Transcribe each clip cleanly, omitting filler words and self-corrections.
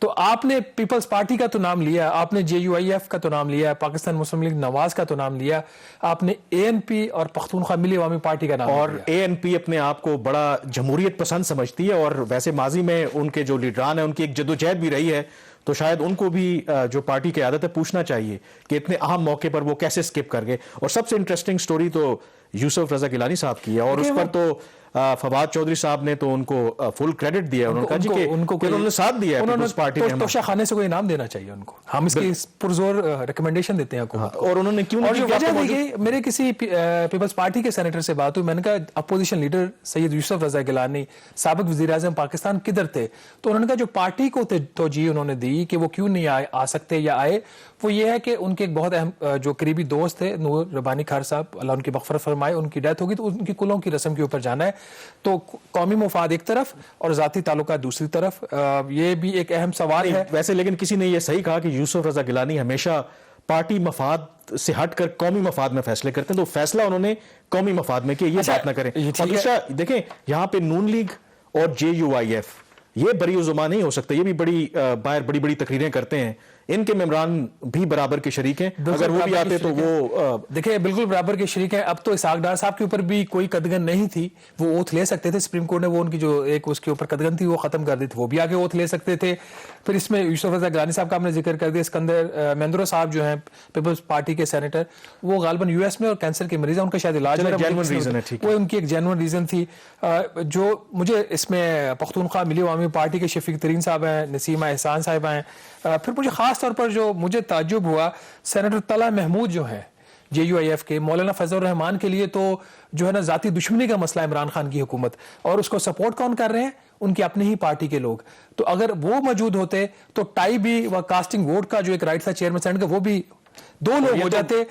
تو آپ نے پیپلز پارٹی کا تو نام لیا, آپ نے JUIF کا تو نام لیا, پاکستان مسلم لیگ نواز کا تو نام لیا, آپ نے ANP اور پختونخوا ملی عوامی پارٹی کا نام اور لیا. ANP اپنے آپ کو بڑا جمہوریت پسند سمجھتی ہے, اور ویسے ماضی میں ان کے جو لیڈران ہیں ان کی ایک جدوجہد بھی رہی ہے, تو شاید ان کو بھی جو پارٹی کی عادت ہے پوچھنا چاہیے کہ اتنے اہم موقع پر وہ کیسے سکپ کر گئے. اور سب سے انٹرسٹنگ سٹوری تو یوسف رضا گیلانی صاحب کی ہے, اور اس پر تو فواد چودھری صاحب نے تو ان کو فل کریڈٹ دیا, انہوں نے کہا جی کہ انہوں نے ساتھ دیا ہے پیپلز پارٹی میں. توشہ خانے سے کوئی انعام دینا چاہیے ان کو, ہم اس کی پرزور ریکمنڈیشن دیتے ہیں حکومت کو. اور انہوں نے کیوں اور جو وجہ دی گئی, میرے کسی پیپلز پارٹی کے سینیٹر سے بات ہوئی, میں نے کہا اپوزیشن لیڈر سید یوسف رضا گیلانی سابق وزیر اعظم پاکستان کدھر تھے, تو انہوں نے کہا جو پارٹی کو توجیہ انہوں نے دی کہ وہ کیوں نہیں آ سکتے یا آئے, وہ یہ ہے کہ ان کے ایک بہت اہم جو قریبی دوست تھے نور ربانی کھار صاحب, اللہ ان کی مغفرت فرمائے, ان کی ڈیتھ ہوگی تو ان کی کلوں کی رسم کے اوپر جانا ہے. تو قومی مفاد ایک طرف اور ذاتی تعلقات دوسری طرف, یہ بھی ایک اہم سوال ہے ویسے. لیکن کسی نے یہ صحیح کہا کہ یوسف رضا گیلانی ہمیشہ پارٹی مفاد سے ہٹ کر قومی مفاد میں فیصلے کرتے ہیں, تو فیصلہ انہوں نے قومی مفاد میں کیا, یہ بات نہ کریں. اور دوسرا دیکھیں یہاں پہ نون لیگ اور JUIF یہ بری زبان نہیں ہو سکتا, یہ بھی باہر بڑی بڑی تقریریں کرتے ہیں, ان کے ممبران بھی برابر کے شریک ہیں, اگر وہ بھی آتے تو وہ دیکھیں بالکل برابر کے شریک ہیں. اب تو اسحاق ڈار صاحب کے اوپر بھی کوئی قدغن نہیں تھی, وہ اوتھ لے سکتے تھے, سپریم کورٹ نے وہ ان کی جو ایک اس کے اوپر قدغن تھی وہ ختم کر دی تھی, وہ بھی آگے اوتھ لے سکتے تھے. پھر اس میں یوسف رضا گیلانی صاحب کا ہم نے ذکر کر دیا, اسکندر مہندرو صاحب جو ہیں پیپلز پارٹی کے سینیٹر, وہ غالباً US میں اور کینسر کے مریض ہیں, ان کا شاید علاج وہ ان کی ایک جینون ریزن تھی. جو مجھے اس میں پختونخوا ملی عوامی پارٹی کے شفیق ترین صاحب ہیں, نسیمہ احسان صاحب ہیں. پھر مجھے خاص طور پر جو مجھے تعجب ہوا, سینیٹر طلحہ محمود جو ہیں JUIF کے, مولانا فضل الرحمان کے لیے تو جو ہے نا ذاتی دشمنی کا مسئلہ عمران خان کی حکومت, اور اس کو سپورٹ کون کر رہے ہیں, ان کی اپنی ہی پارٹی کے لوگ. تو اگر وہ موجود ہوتے تو ٹائی بھی و کاسٹنگ ووٹ کا جو ایک رائٹ تھا چیئرمین سینٹ کا, وہ بھی دو لوگ ہو جاتے.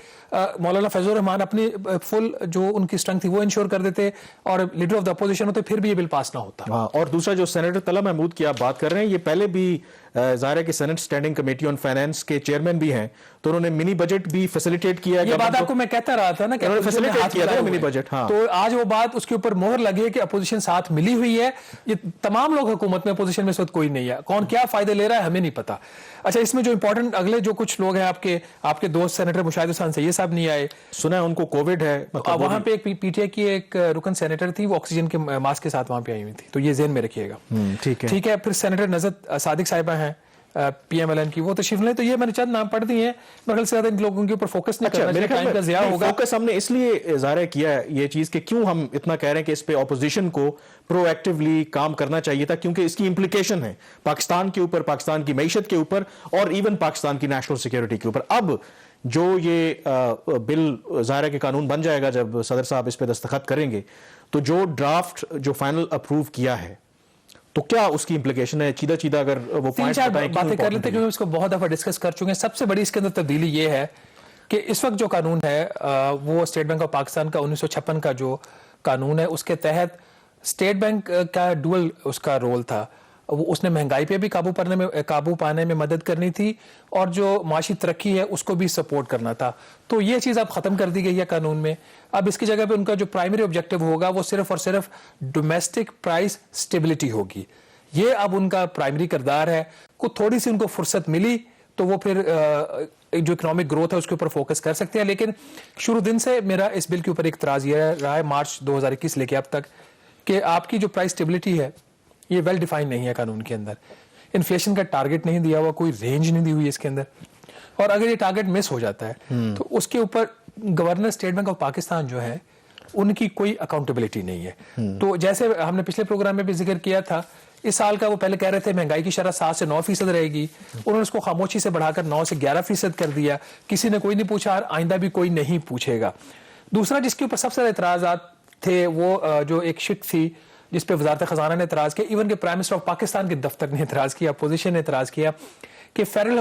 مولانا فضل الرحمان اپنی فل جو ان کی اسٹرنگ تھی وہ انشور کر دیتے, اور لیڈر آف دا اپوزیشن ہوتے, پھر بھی یہ بل پاس نہ ہوتا. اور دوسرا جو سینیٹر طلحہ محمود کی آپ بات کر رہے ہیں, یہ پہلے بھی ظاہر ہے کہ Senate standing committee on finance کے چیئرمین بھی ہیں, تو انہوں نے منی بجٹ بھی فیسیلیٹیٹ کیا. یہ بات آپ کو میں کہتا رہا تھا نا کہ فیسیلیٹیٹ کیا تھا منی بجٹ, تو آج وہ بات اس کے اوپر مہر لگی ہے کہ اپوزیشن ساتھ ملی ہوئی ہے. یہ تمام لوگ حکومت میں, اپوزیشن میں اس وقت کوئی نہیں ہے, کون کیا فائدے لے رہا ہے ہمیں نہیں پتا. اچھا, اس میں جو امپورٹنٹ اگلے جو کچھ لوگ ہیں آپ کے دوست سینیٹر مشاہد حسین سید صاحب نہیں آئے, سنا ہے ان کو کووڈ ہے. وہاں پہ ایک PTI کی ایک رکن سینیٹر تھی, وہ آکسیجن کے ماسک کے ساتھ وہاں پہ آئی ہوئی تھی, تو یہ ذہن میں رکھیے گا. ٹھیک ہے. پھر سینیٹر نظرت صادق صاحبہ ہیں PMLN کی, وہ تشریف لیں. تو یہ میں نے چند نام پڑھ دی ہیں, میرے سے زیادہ ان لوگوں کے اوپر فوکس نہیں کرنا چاہیے, ٹائم کا ضیاع ہوگا. فوکس ہم نے اس لیے ظاہر کیا ہے یہ چیز کہ کیوں ہم اتنا کہہ رہے ہیں کہ اس پہ اپوزیشن کو پرو ایکٹیولی کام کرنا چاہیے تھا, کیونکہ اس کی امپلیکیشن ہے پاکستان کے اوپر, پاکستان کی معیشت کے اوپر, اور ایون پاکستان کی نیشنل سیکیورٹی کے اوپر. اب جو یہ بل ظاہر ہے کہ قانون بن جائے گا جب صدر صاحب اس پہ دستخط کریں گے, تو جو ڈرافٹ جو فائنل اپروو کیا ہے, تو کیا اس کی امپلیکیشن ہے؟ چیدہ اگر وہ تین چار باتیں کر لیتے, کیونکہ اس کو بہت دفعہ ڈسکس کر چکے ہیں. سب سے بڑی اس کے اندر تبدیلی یہ ہے کہ اس وقت جو قانون ہے وہ اسٹیٹ بینک آف پاکستان کا 1956 کا جو قانون ہے, اس کے تحت اسٹیٹ بینک کا ڈوئل اس کا رول تھا. اس نے مہنگائی پہ بھی قابو پانے میں مدد کرنی تھی, اور جو معاشی ترقی ہے اس کو بھی سپورٹ کرنا تھا. تو یہ چیز اب ختم کر دی گئی ہے قانون میں. اب اس کی جگہ پہ ان کا جو پرائمری آبجیکٹو ہوگا وہ صرف اور صرف ڈومیسٹک پرائس سٹیبلٹی ہوگی. یہ اب ان کا پرائمری کردار ہے. کو تھوڑی سی ان کو فرصت ملی تو وہ پھر جو اکنامک گروتھ ہے اس کے اوپر فوکس کر سکتے ہیں. لیکن شروع دن سے میرا اس بل کے اوپر ایک اعتراض یہ رہا ہے, مارچ 2021 لے کے اب تک, کہ آپ کی جو پرائس سٹیبلٹی ہے یہ ویل ڈیفائن نہیں ہے قانون کے اندر. انفلیشن کا ٹارگٹ نہیں دیا ہوا, کوئی رینج نہیں دی ہوئی اس کے اندر, اور اگر یہ ٹارگٹ مس ہو جاتا ہے تو اس کے اوپر governor state bank of Pakistan جو ہے ان کی کوئی اکاؤنٹیبلٹی نہیں ہے. تو جیسے ہم نے پچھلے پروگرام میں بھی ذکر کیا تھا, اس سال کا وہ پہلے کہہ رہے تھے مہنگائی کی شرح 7 سے 9% رہے گی, انہوں نے اس کو خاموشی سے بڑھا کر 9 سے 11% کر دیا. کسی نے کوئی نہیں پوچھا, اور آئندہ بھی کوئی نہیں پوچھے گا. دوسرا جس کے اوپر سب سے زیادہ اعتراضات تھے وہ جو ایک شک تھی جس پہ وزارت خزانہ نے اعتراض کیا, ایون کہ پرائم منسٹر آف پاکستان کے دفتر نے اعتراض کیا, اپوزیشن نے اعتراض کیا, کہ فیڈرل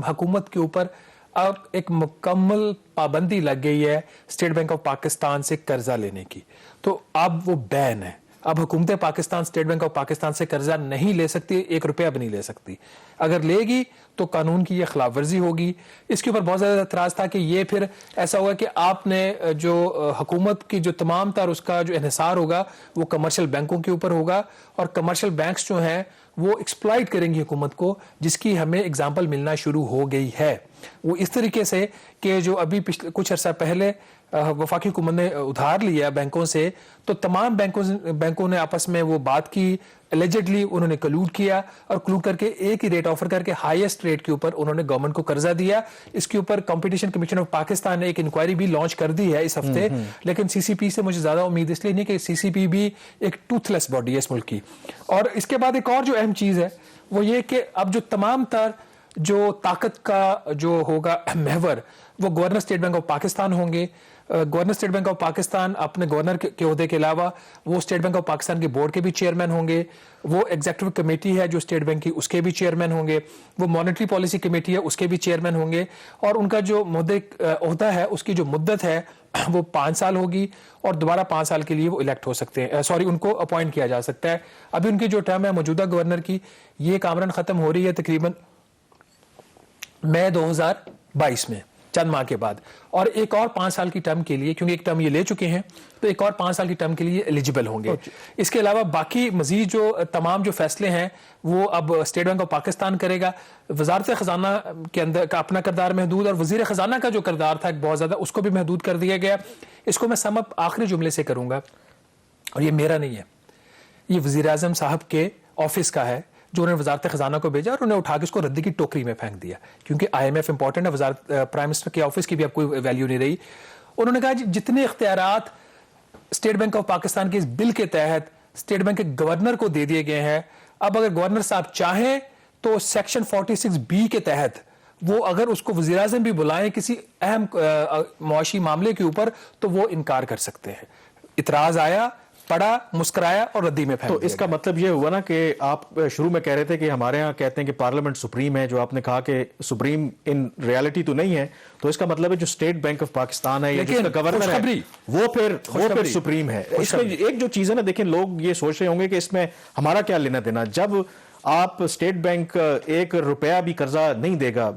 حکومت کے اوپر اب ایک مکمل پابندی لگ گئی ہے اسٹیٹ بینک آف پاکستان سے قرضہ لینے کی. تو اب وہ بین ہے, اب حکومت Pakistan state bank of Pakistan سے قرضہ نہیں لے سکتی, 1 روپیہ بھی نہیں لے سکتی. اگر لے گی تو قانون کی یہ خلاف ورزی ہوگی. اس کے اوپر بہت زیادہ اعتراض تھا کہ یہ پھر ایسا ہوگا کہ آپ نے جو حکومت کی جو تمام تر اس کا جو انحصار ہوگا وہ کمرشل بینکوں کے اوپر ہوگا, اور کمرشل بینکس جو ہیں وہ ایکسپلائٹ کریں گی حکومت کو, جس کی ہمیں اگزامپل ملنا شروع ہو گئی ہے. وہ اس طریقے سے کہ جو ابھی پچھلے کچھ عرصہ پہلے وفاقی حکومت نے ادھار لیا بینکوں سے, تو تمام بینکوں نے آپس میں وہ بات کی, اللیجڈلی انہوں نے کلوڈ کیا, اور کلوڈ کر کے ایک ہی ریٹ آفر کر کے ہائیسٹ ریٹ کے اوپر انہوں نے گورنمنٹ کو قرضہ دیا. اس کے اوپر کمپٹیشن کمیشن آف پاکستان نے ایک انکوائری بھی لانچ کر دی ہے اس ہفتے, لیکن سی سی پی سے مجھے زیادہ امید اس لیے نہیں کہ سی سی پی بھی ایک ٹوتھ لیس باڈی ہے اس ملک کی. اور اس کے بعد ایک اور جو اہم چیز ہے وہ یہ کہ اب جو تمام تر جو طاقت کا جو ہوگا محور وہ governor state bank of Pakistan ہوں گے. Governor state bank of Pakistan اپنے گورنر کے عہدے کے علاوہ وہ اسٹیٹ بینک آف پاکستان کے بورڈ کے بھی چیئرمین ہوں گے, وہ ایگزیکٹو کمیٹی ہے جو اسٹیٹ بینک کی اس کے بھی چیئرمین ہوں گے, وہ مانیٹری پالیسی کمیٹی ہے اس کے بھی چیئرمین ہوں گے, اور ان کا جو عہدہ ہے اس کی جو مدت ہے وہ 5 سال ہوگی, اور دوبارہ 5 سال کے لیے وہ الیکٹ ہو سکتے ہیں, ان کو اپوائنٹ کیا جا سکتا ہے. ابھی ان کی جو ٹرم ہے موجودہ گورنر کی یہ کامران ختم ہو رہی ہے تقریباً مئی 2022 میں, چند ماہ کے بعد, اور ایک اور 5 سال کی ٹرم کے لیے, کیونکہ ایک ٹرم یہ لے چکے ہیں تو ایک اور 5 سال کی ٹرم کے لیے ایلیجیبل ہوں گے. اس کے علاوہ باقی مزید جو تمام جو فیصلے ہیں وہ اب اسٹیٹ بینک آف پاکستان کرے گا. وزارت خزانہ کے اندر کا اپنا کردار محدود, اور وزیر خزانہ کا جو کردار تھا بہت زیادہ اس کو بھی محدود کر دیا گیا. اس کو میں سم اپ آخری جملے سے کروں گا, اور یہ میرا نہیں ہے, یہ وزیر اعظم صاحب کے آفس کا ہے جو انہوں نے وزارت خزانہ کو بھیجا, اور انہوں نے اٹھا کے اس کو ردی کی ٹوکری میں پھینک دیا, کیونکہ آئی ایم ایف امپورٹنٹ ہے, وزارت پرائم منسٹر کے آفس کی بھی اب کوئی ویلیو نہیں رہی. انہوں نے کہا جتنے اختیارات اسٹیٹ بینک آف پاکستان کے اس بل کے تحت اسٹیٹ بینک کے گورنر کو دے دیے گئے ہیں, اب اگر گورنر صاحب چاہیں تو سیکشن 46B کے تحت وہ اگر اس کو وزیر اعظم بھی بلائیں کسی اہم معاشی معاملے کے اوپر تو وہ انکار کر سکتے ہیں. اعتراض آیا, پڑھا, مسکرایا اور ردی میں پھینک دیا. تو اس کا مطلب یہ ہوا نا کہ آپ شروع میں کہہ رہے تھے کہ ہمارے ہاں کہتے ہیں کہ پارلیمنٹ سپریم ہے, جو آپ نے کہا کہ سپریم ان ریالٹی تو نہیں ہے, تو اس کا مطلب ہے جو اسٹیٹ بینک آف پاکستان ہے یا جس کا گورنر ہے وہ پھر سپریم ہے. اس میں ایک جو چیز ہے نا, دیکھیں لوگ یہ سوچ رہے ہوں گے کہ اس میں ہمارا کیا لینا دینا, جب آپ اسٹیٹ بینک 1 روپیہ بھی قرضہ نہیں دے گا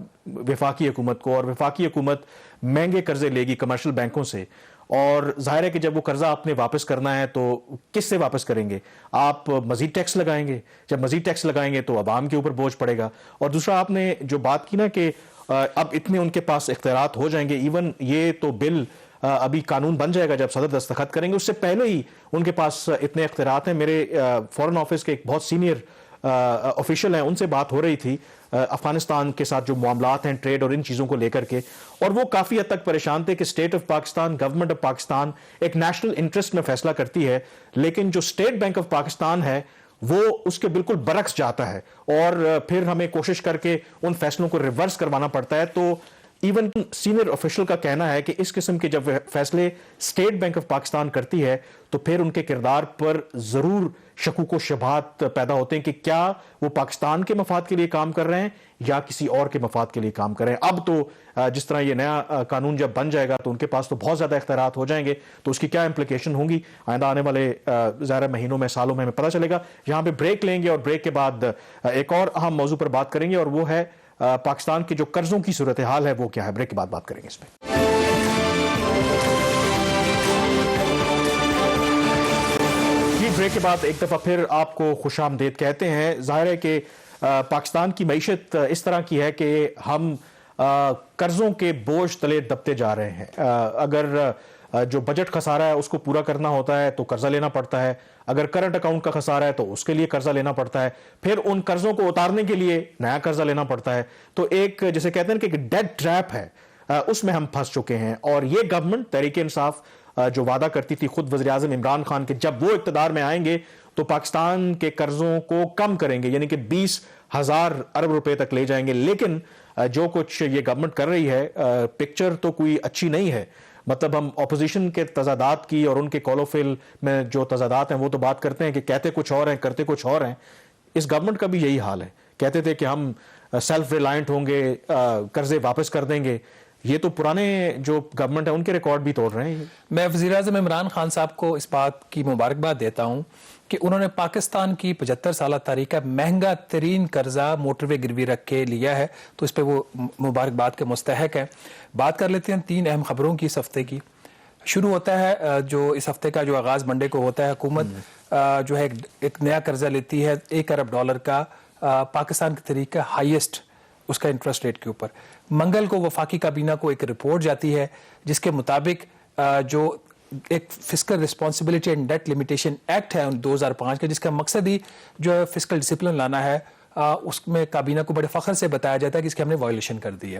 وفاقی حکومت کو, اور وفاقی حکومت مہنگے قرضے لے گی کمرشل بینکوں سے, اور ظاہر ہے کہ جب وہ قرضہ آپ نے واپس کرنا ہے تو کس سے واپس کریں گے؟ آپ مزید ٹیکس لگائیں گے, جب مزید ٹیکس لگائیں گے تو عوام کے اوپر بوجھ پڑے گا. اور دوسرا آپ نے جو بات کی نا کہ اب اتنے ان کے پاس اختیارات ہو جائیں گے, ایون یہ تو بل ابھی قانون بن جائے گا جب صدر دستخط کریں گے, اس سے پہلے ہی ان کے پاس اتنے اختیارات ہیں. میرے فورن آفس کے ایک بہت سینئر آفیشل ہیں, ان سے بات ہو رہی تھی افغانستان کے ساتھ جو معاملات ہیں ٹریڈ اور ان چیزوں کو لے کر کے, اور وہ کافی حد تک پریشان تھے کہ state of Pakistan, government of Pakistan ایک نیشنل انٹرسٹ میں فیصلہ کرتی ہے, لیکن جو اسٹیٹ بینک آف پاکستان ہے وہ اس کے بالکل برعکس جاتا ہے, اور پھر ہمیں کوشش کر کے ان فیصلوں کو ریورس کروانا پڑتا ہے. تو ایون سینئر آفیشل کا کہنا ہے کہ اس قسم کے جب فیصلے اسٹیٹ بینک آف پاکستان کرتی ہے تو پھر ان کے کردار پر ضرور شکوک و شبہات پیدا ہوتے ہیں کہ کیا وہ پاکستان کے مفاد کے لیے کام کر رہے ہیں یا کسی اور کے مفاد کے لیے کام کر رہے ہیں. اب تو جس طرح یہ نیا قانون جب بن جائے گا تو ان کے پاس تو بہت زیادہ اختیارات ہو جائیں گے, تو اس کی کیا امپلیکیشن ہوں گی آئندہ آنے والے ظاہر مہینوں میں, سالوں میں ہمیں پتہ چلے گا. یہاں پہ بریک لیں گے, اور بریک کے بعد ایک اور اہم موضوع پر بات کریں گے, اور وہ ہے پاکستان کے جو قرضوں کی صورتحال ہے وہ کیا ہے. بریک کے بعد بات کریں گے اس پہ. بریک کے بعد ایک دفعہ پھر آپ کو خوش آمدید کہتے ہیں. ظاہر ہے کہ پاکستان کی معیشت اس طرح کی ہے کہ ہم قرضوں کے بوجھ تلے دبتے جا رہے ہیں. اگر جو بجٹ خسارہ ہے اس کو پورا کرنا ہوتا ہے تو قرضہ لینا پڑتا ہے, اگر کرنٹ اکاؤنٹ کا خسارہ ہے تو اس کے لیے قرضہ لینا پڑتا ہے, پھر ان قرضوں کو اتارنے کے لیے نیا قرضہ لینا پڑتا ہے. تو ایک جسے کہتے ہیں کہ ایک ڈیڈ ٹریپ ہے, اس میں ہم پھنس چکے ہیں. اور یہ گورنمنٹ تحریک انصاف جو وعدہ کرتی تھی خود وزیر اعظم عمران خان کے جب وہ اقتدار میں آئیں گے تو پاکستان کے قرضوں کو کم کریں گے, یعنی کہ 20,000 ارب روپے تک لے جائیں گے. لیکن جو کچھ یہ گورنمنٹ کر رہی ہے پکچر تو کوئی اچھی نہیں ہے. مطلب ہم اپوزیشن کے تضادات کی اور ان کے کال و فعل میں جو تضادات ہیں وہ تو بات کرتے ہیں کہ کہتے کچھ اور ہیں کرتے کچھ اور ہیں. اس گورنمنٹ کا بھی یہی حال ہے. کہتے تھے کہ ہم سیلف ریلائنٹ ہوں گے, قرضے واپس کر دیں گے. یہ تو پرانے جو گورنمنٹ ہے ان کے ریکارڈ بھی توڑ رہے ہیں. میں وزیر اعظم عمران خان صاحب کو اس بات کی مبارکباد دیتا ہوں کہ انہوں نے پاکستان کی 75 سالہ تاریخ کا مہنگا ترین قرضہ موٹر وے گروی رکھ کے لیا ہے، تو اس پہ وہ مبارکباد کے مستحق ہیں۔ بات کر لیتے ہیں 3 اہم خبروں کی اس ہفتے کی۔ شروع ہوتا ہے جو اس ہفتے کا جو آغاز منڈے کو ہوتا ہے، حکومت جو ہے ایک نیا قرضہ لیتی ہے $1 ارب کا، پاکستان کی تاریخ کا ہائیسٹ اس کا انٹرسٹ ریٹ کے اوپر۔ منگل کو وفاقی کابینہ کو ایک رپورٹ جاتی ہے جس کے مطابق جو ایک fiscal responsibility and debt limitation act ہے 2005 کا، جس کا مقصد ہی جو ہے فسکل ڈسپلن لانا ہے، اس میں کابینہ کو بڑے فخر سے بتایا جاتا ہے کہ اس کی ہم نے وائلیشن کر دی ہے۔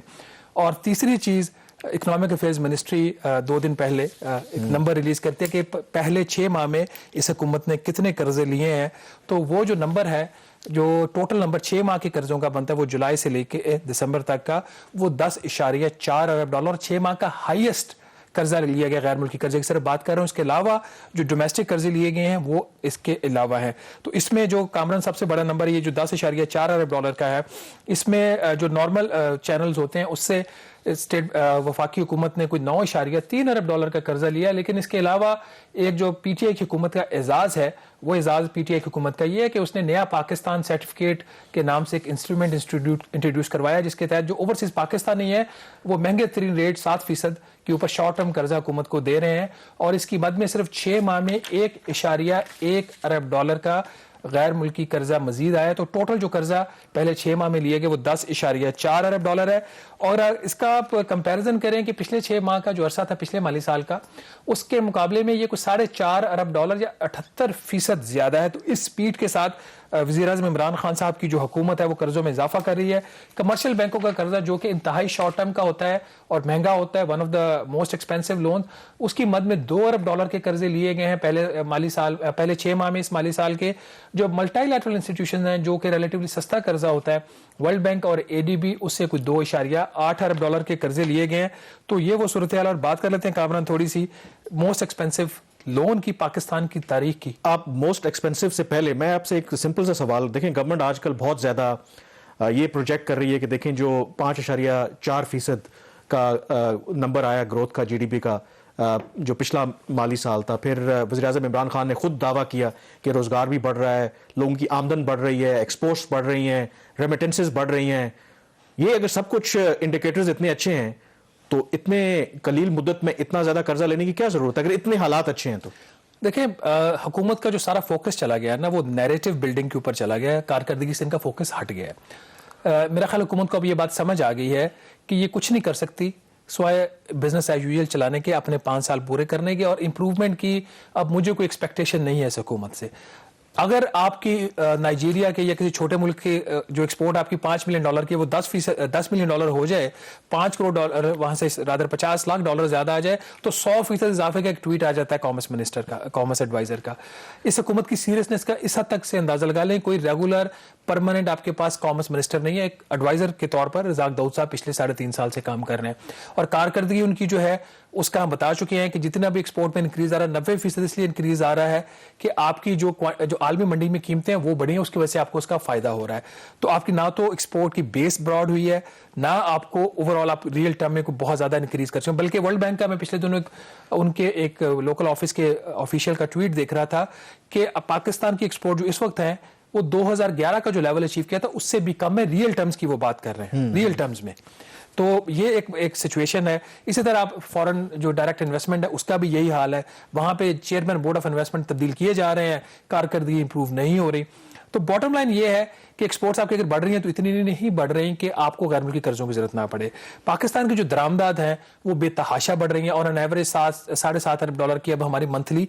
اور تیسری چیز، اکنامک افیئرز منسٹری 2 دن پہلے ایک نمبر ریلیز کرتی ہے کہ پہلے 6 ماہ میں اس حکومت نے کتنے قرضے لیے ہیں، تو وہ جو نمبر ہے، جو ٹوٹل نمبر 6 ماہ کے قرضوں کا بنتا ہے وہ جولائی سے لے کے دسمبر تک کا، وہ $10.4 ارب اور 6 ماہ کا ہائیسٹ قرضہ لیا گیا غیر ملکی قرضے کی صرف بات کر رہا ہوں۔ اس کے علاوہ جو ڈومیسٹک قرضے لیے گئے ہیں وہ اس کے علاوہ ہیں۔ تو اس میں جو کامران سب سے بڑا نمبر یہ جو $10.4 ارب کا ہے، اس میں جو نارمل چینلز ہوتے ہیں اس سے وفاقی حکومت نے کوئی $9.3 ارب کا قرضہ لیا، لیکن اس کے علاوہ ایک جو پی ٹی آئی کی حکومت کا اعزاز ہے، وہ اعزاز پی ٹی آئی کی حکومت کا یہ ہے کہ اس نے نیا پاکستان سرٹیفکیٹ کے نام سے ایک انسٹرومنٹ انٹروڈیوس کروایا، جس کے تحت جو اوورسیز پاکستان نہیں ہے وہ مہنگے ترین ریٹ 7% کے اوپر شارٹ ٹرم قرضہ حکومت کو دے رہے ہیں، اور اس کی مد میں صرف 6 ماہ میں $1.1 ارب کا غیر ملکی قرضہ مزید آیا۔ تو ٹوٹل جو قرضہ پہلے 6 ماہ میں لیا گیا وہ $10.4 ارب ہے۔ اور اس کا آپ کمپیریزن کریں کہ پچھلے 6 ماہ کا جو عرصہ تھا پچھلے مالی سال کا، اس کے مقابلے میں یہ کچھ $4.5 ارب یا 78% زیادہ ہے۔ تو اس سپیڈ کے ساتھ وزیر اعظم عمران خان صاحب کی جو حکومت ہے وہ قرضوں میں اضافہ کر رہی ہے۔ کمرشل بینکوں کا قرضہ جو کہ انتہائی شارٹ ٹرم کا ہوتا ہے اور مہنگا ہوتا ہے، one of the most expensive loan, اس کی مد میں $2 ارب کے قرضے لیے گئے ہیں پہلے 6 ماہ میں اس مالی سال کے۔ جو ملٹی لیٹرل انسٹیٹیوشن ہیں جو کہ ریلیٹیولی سستا قرضہ ہوتا ہے، ورلڈ بینک اور اے ڈی بی، اس سے کوئی $2.8 ارب کے قرضے لیے گئے ہیں۔ تو یہ وہ صورتحال۔ اور بات کر لیتے ہیں کامران تھوڑی سی موسٹ ایکسپینسو لون کی پاکستان کی تاریخ کی۔ آپ موسٹ ایکسپینسو سے پہلے میں آپ سے ایک سمپل سا سوال، دیکھیں گورنمنٹ آج کل بہت زیادہ یہ پروجیکٹ کر رہی ہے کہ دیکھیں جو 5.4% کا نمبر آیا گروتھ کا جی ڈی پی کا جو پچھلا مالی سال تھا، پھر وزیر اعظم عمران خان نے خود دعویٰ کیا کہ روزگار بھی بڑھ رہا ہے، لوگوں کی آمدن بڑھ رہی ہے، ایکسپورٹس بڑھ رہی ہیں، ریمیٹنسز بڑھ رہی ہیں۔ یہ اگر سب کچھ انڈیکیٹرز اتنے اچھے ہیں تو اتنے قلیل مدت میں اتنا زیادہ قرضہ لینے کی کیا ضرورت ہے اگر اتنے حالات اچھے ہیں تو؟ دیکھیں حکومت کا جو سارا فوکس چلا گیا ہے نا، وہ نیریٹو بلڈنگ کے اوپر چلا گیا ہے، کارکردگی سے ان کا فوکس ہٹ گیا ہے۔ میرا خیال حکومت کو اب یہ بات سمجھ آ گئی ہے کہ یہ کچھ نہیں کر سکتی سوائے بزنس ایز یوزول چلانے کے، اپنے 5 سال پورے کرنے کے، اور امپروومنٹ کی اب مجھے کوئی ایکسپیکٹیشن نہیں ہے اس حکومت سے۔ اگر آپ کی نائجیریا کے یا کسی چھوٹے ملک کے جو ایکسپورٹ آپ کی $5 ملین کی وہ $10 ملین ہو جائے، $5 کروڑ وہاں سے رادر $50 لاکھ زیادہ آ جائے، تو 100% اضافے کا ایک ٹویٹ آ جاتا ہے کامرس منسٹر کا، کامرس ایڈوائزر کا۔ اس حکومت کی سیریسنس کا اس حد تک سے اندازہ لگا لیں، کوئی ریگولر پرماننٹ آپ کے پاس کامرس منسٹر نہیں ہے، ایک ایڈوائزر کے طور پر رزاق داؤد صاحب پچھلے 3.5 سال سے کام کر رہے ہیں، اور کارکردگی ان کی جو ہے اس کا ہم بتا چکے ہیں کہ جتنا بھی ایکسپورٹ میں انکریز آ رہا ہے 90% اس لیے انکریز آ رہا ہے کہ آپ کی جو عالمی منڈی میں قیمتیں ہیں وہ بڑھی ہیں، اس کی وجہ سے آپ کو اس کا فائدہ ہو رہا ہے۔ تو آپ کی نہ تو ایکسپورٹ کی بیس براڈ ہوئی ہے، نہ آپ کو اوور آل آپ ریئل ٹرم میں کو بہت زیادہ انکریز کر سکتے ہیں، بلکہ ورلڈ بینک کا میں پچھلے دنوں ان کے ایک لوکل آفس کے آفیشیل کا ٹویٹ دیکھ رہا تھا کہ پاکستان کی ایکسپورٹ جو اس وقت ہے وہ 2011 کا جو لیول اچیو کیا تھا اس سے بھی کم ہے، ریئل ٹرمز کی وہ بات کر رہے ہیں، ریئل ٹرمز میں۔ تو یہ ایک سچویشن ہے۔ اسی طرح آپ فورن جو ڈائریکٹ انویسٹمنٹ ہے اس کا بھی یہی حال ہے، وہاں پہ چیئرمین بورڈ آف انویسٹمنٹ تبدیل کیے جا رہے ہیں، کارکردگی امپروو نہیں ہو رہی۔ تو باٹم لائن یہ ہے کہ ایکسپورٹس آپ کی اگر بڑھ رہی ہیں تو اتنی نہیں بڑھ رہی کہ آپ کو غیر ملکی قرضوں کی ضرورت نہ پڑے۔ پاکستان کی جو درآمدات ہیں وہ بے تحاشا بڑھ رہی ہیں، اور آن ایوریج $7.5 ارب کی اب ہماری منتھلی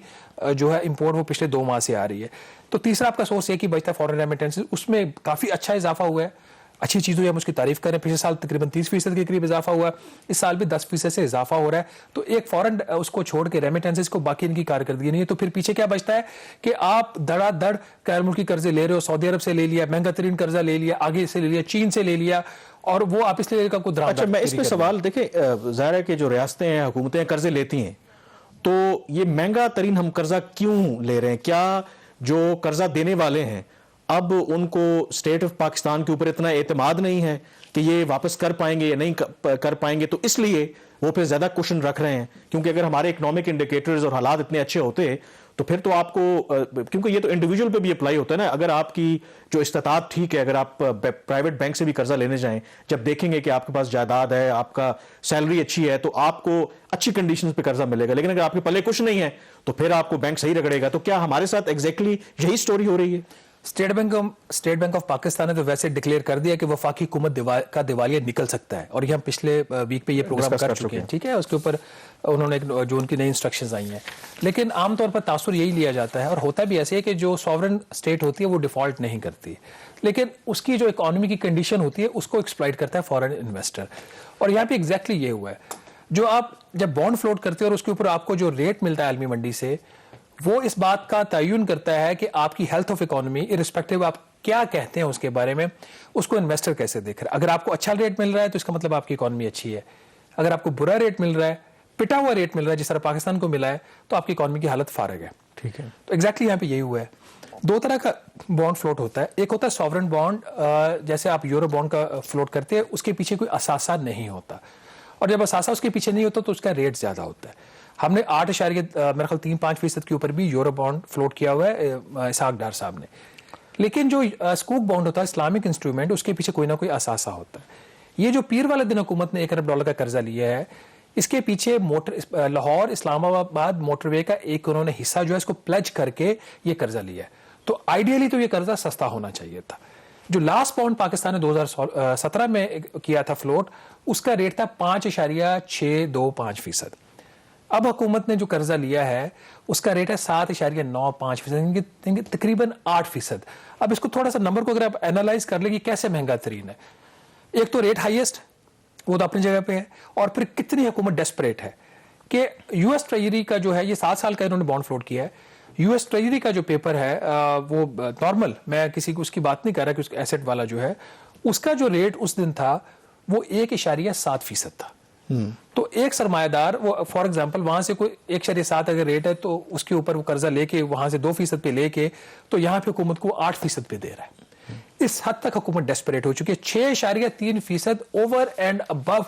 جو ہے امپورٹ وہ پچھلے 2 ماہ سے آ رہی ہے۔ تو تیسرا آپ کا سورس یہ کہ بچتا ہے فورن ریمیٹنس، اس میں کافی اچھا اضافہ ہوا ہے، اچھی چیزوں ہم اس کی تعریف کریں۔ پچھلے سال تقریباً 30% کے قریب اضافہ ہوا ہے، اس سال بھی 10% سے اضافہ ہو رہا ہے۔ تو ایک فورن اس کو چھوڑ کے ریمیٹنسز کو باقی ان کی کارکردگی نہیں ہے، تو پھر پیچھے کیا بچتا ہے کہ آپ دڑا دڑ غیر ملکی قرضے لے رہے ہو، سعودی عرب سے لے لیا، مہنگا ترین قرضہ لے لیا، آگے سے لے لیا، چین سے لے لیا، اور وہ آپ اس لیے کا کوئی درآمد۔ اچھا میں اس پہ سوال دیکھیں، ظاہر ہے کہ جو ریاستیں ہیں، حکومتیں قرضے لیتی ہیں، تو یہ مہنگا ترین ہم قرضہ کیوں لے رہے ہیں؟ کیا جو قرضہ دینے والے ہیں اب ان کو اسٹیٹ آف پاکستان کے اوپر اتنا اعتماد نہیں ہے کہ یہ واپس کر پائیں گے یا نہیں کر پائیں گے، تو اس لیے وہ پھر زیادہ کوشن رکھ رہے ہیں؟ کیونکہ اگر ہمارے اکنامک انڈیکیٹرز اور حالات اتنے اچھے ہوتے تو پھر تو آپ کو کیونکہ یہ تو انڈیویجول پہ بھی اپلائی ہوتا ہے نا, اگر آپ کی جو استطاعت ٹھیک ہے, اگر آپ پرائیویٹ بینک سے بھی قرضہ لینے جائیں, جب دیکھیں گے کہ آپ کے پاس جائیداد ہے, آپ کا سیلری اچھی ہے, تو آپ کو اچھی کنڈیشنز پہ قرضہ ملے گا. لیکن اگر آپ کے پلے کچھ نہیں ہے تو پھر آپ کو بینک صحیح رگڑے گا. تو کیا ہمارے ساتھ ایگزیکٹلی یہی سٹوری ہو رہی ہے؟ اسٹیٹ بینک آف پاکستان نے تو ویسے ڈکلیئر کر دیا کہ وفاقی حکومت کا دیوالیہ نکل سکتا ہے, اور یہ ہم پچھلے ویک پہ یہ پروگرام کر چکے ہیں, ٹھیک ہے. اس کے اوپر انہوں نے جو ان کی نئی انسٹرکشنز آئی ہیں, لیکن عام طور پر تاثر یہی لیا جاتا ہے, اور ہوتا بھی ایسے ہے کہ جو سوورن اسٹیٹ ہوتی ہے وہ ڈیفالٹ نہیں کرتی, لیکن اس کی جو اکانومی کی کنڈیشن ہوتی ہے اس کو ایکسپلائٹ کرتا ہے فارن انویسٹر. اور یہاں پہ ایگزیکٹلی یہ ہوا ہے, جو آپ جب بانڈ فلوٹ کرتے ہیں اور اس کے اوپر آپ کو جو ریٹ ملتا ہے عالمی منڈی سے, وہ اس بات کا تعین کرتا ہے کہ آپ کی ہیلتھ آف اکانومی ارسپیکٹو آپ کیا کہتے ہیں اس کے بارے میں, اس کو انویسٹر کیسے دیکھ رہا ہے. اگر آپ کو اچھا ریٹ مل رہا ہے تو اس کا مطلب آپ کی اکانومی اچھی ہے. اگر آپ کو برا ریٹ مل رہا ہے, پٹا ہوا ریٹ مل رہا ہے جس طرح پاکستان کو ملا ہے, تو آپ کی اکانومی کی حالت فارغ ہے. ٹھیک ہے. تو ایگزیکٹلی یہاں پہ یہی ہوا ہے. دو طرح کا بانڈ فلوٹ ہوتا ہے, ایک ہوتا ہے سوورن بانڈ, جیسے آپ یورو بانڈ کا فلوٹ کرتے ہیں, اس کے پیچھے کوئی اثاثہ نہیں ہوتا, اور جب اثاثہ اس کے پیچھے نہیں ہوتا تو اس کا ریٹ زیادہ ہوتا ہے. ہم نے 8 میرے خیال 3-5% کے اوپر بھی یورو بانڈ فلوٹ کیا ہوا ہے اسحاق ڈار صاحب نے. لیکن جو سکوک بانڈ ہوتا ہے, اسلامک انسٹرومنٹ, اس کے پیچھے کوئی نہ کوئی اثاثہ ہوتا ہے. یہ جو پیر والے دن حکومت نے $1 ارب کا قرضہ لیا ہے, اس کے پیچھے لاہور اسلام آباد موٹر وے کا ایک انہوں نے حصہ جو ہے اس کو پلج کر کے یہ قرضہ لیا ہے. تو آئیڈیلی تو یہ قرضہ سستا ہونا چاہیے تھا. جو لاسٹ بانڈ پاکستان نے 2017 میں کیا تھا فلوٹ, اس کا ریٹ تھا 5.625%. اب حکومت نے جو قرضہ لیا ہے اس کا ریٹ ہے 7.95%, تقریباً 8%. اب اس کو تھوڑا سا نمبر کو اگر آپ اینالائز کر لیں کہ کیسے مہنگا ترین ہے, ایک تو ریٹ ہائیسٹ, وہ تو اپنی جگہ پہ ہے, اور پھر کتنی حکومت ڈیسپریٹ ہے کہ یو ایس ٹریجری کا جو ہے یہ 7 سال کا انہوں نے بانڈ فلوٹ کیا ہے. یو ایس ٹریجری کا جو پیپر ہے وہ نارمل, میں کسی کو اس کی بات نہیں کر رہا کہ اس ایسٹ والا جو ہے, اس کا جو ریٹ اس دن تھا وہ 1.7% تھا. تو ایک سرمایہ دار وہ فار ایگزامپل وہاں سے کوئی 1.7 اگر ریٹ ہے تو اس کے اوپر وہ قرضہ لے کے وہاں سے 2% پہ لے کے تو یہاں پہ حکومت کو 8% پہ دے رہا ہے. اس حد تک حکومت ڈیسپریٹ ہو چکی ہے. 6.3% over and above